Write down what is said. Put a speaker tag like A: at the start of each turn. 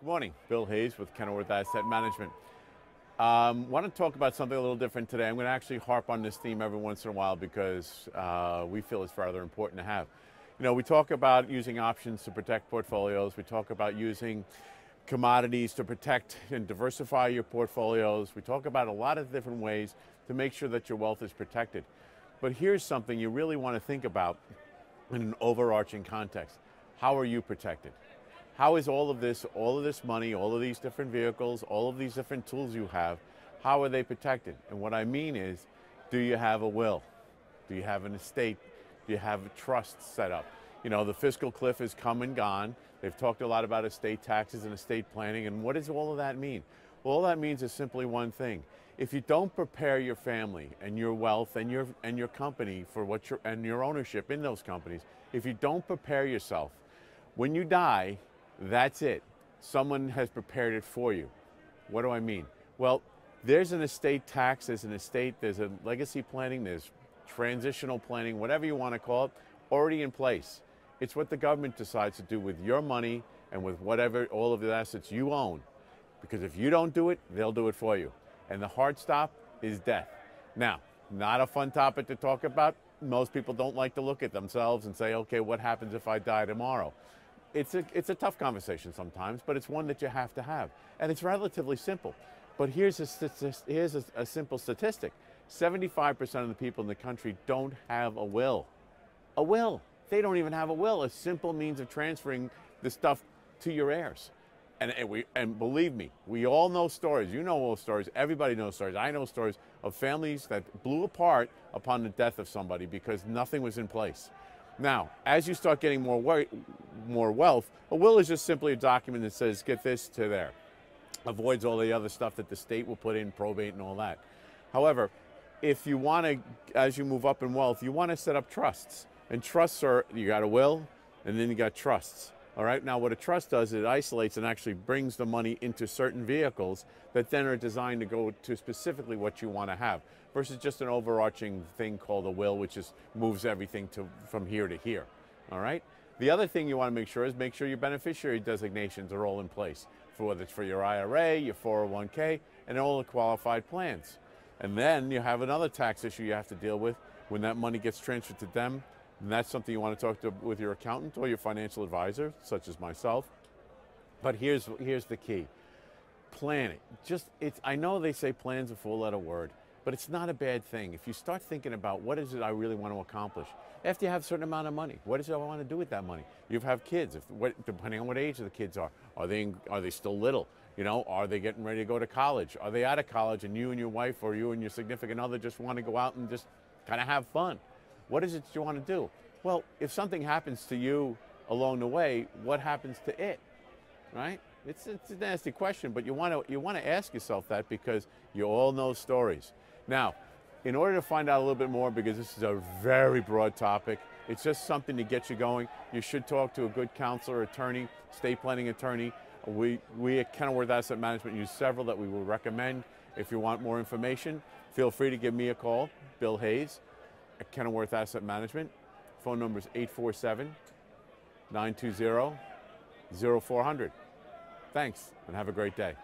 A: Good morning, Bill Hayes with Kenilworth Asset Management. Want to talk about something a little different today. I'm going to actually harp on this theme every once in a while because we feel it's rather important to have. You know, we talk about using options to protect portfolios. We talk about using commodities to protect and diversify your portfolios. We talk about a lot of different ways to make sure that your wealth is protected. But here's something you really want to think about in an overarching context. How are you protected? How is all of this money, all of these different vehicles, all of these different tools you have, how are they protected? And what I mean is, do you have a will? Do you have an estate? Do you have a trust set up? You know, the fiscal cliff has come and gone. They've talked a lot about estate taxes and estate planning, and what does all of that mean? Well, all that means is simply one thing. If you don't prepare your family and your wealth and your company for what and your ownership in those companies, if you don't prepare yourself, when you die, that's it. Someone has prepared it for you. What do I mean? Well, there's an estate tax, there's a legacy planning, there's transitional planning, whatever you want to call it, already in place. It's what the government decides to do with your money and with whatever, all of the assets you own. Because if you don't do it, they'll do it for you. And the hard stop is death. Now, not a fun topic to talk about. Most people don't like to look at themselves and say, okay, what happens if I die tomorrow? It's a tough conversation sometimes, but it's one that you have to have. And it's relatively simple. But here's a simple statistic. 75% of the people in the country don't have a will. A will. They don't even have a will. A simple means of transferring the stuff to your heirs. And believe me, we all know stories. You know all stories. Everybody knows stories. I know stories of families that blew apart upon the death of somebody because nothing was in place. Now, as you start getting more wealth, a will is just simply a document that says, get this to there. Avoids all the other stuff that the state will put in, probate and all that. However, if you want to, as you move up in wealth, you want to set up trusts. And trusts are, you got a will, and then you got trusts. All right, now what a trust does is it isolates and actually brings the money into certain vehicles that then are designed to go to specifically what you want to have, versus just an overarching thing called a will, which just moves everything from here to here. All right? The other thing you want to make sure your beneficiary designations are all in place, whether it's for your IRA, your 401k, and all the qualified plans. And then you have another tax issue you have to deal with when that money gets transferred to them. And that's something you want to talk with your accountant or your financial advisor, such as myself. But here's the key. Plan it. I know they say plan's a four-letter word, but it's not a bad thing. If you start thinking about what is it I really want to accomplish, after you have a certain amount of money, what is it I want to do with that money? You have kids, depending on what age the kids are. Are they still little? You know, are they getting ready to go to college? Are they out of college and you and your wife or you and your significant other just want to go out and just kind of have fun? What is it you want to do? Well, if something happens to you along the way, what happens to it, right? It's a nasty question, but you want to ask yourself that because you all know stories. Now, in order to find out a little bit more, because this is a very broad topic, it's just something to get you going, you should talk to a good counselor, attorney, estate planning attorney. We at Kenilworth Asset Management use several that we will recommend. If you want more information, feel free to give me a call, Bill Hayes, at Kenilworth Asset Management. Phone number is 847-920-0400. Thanks, and have a great day.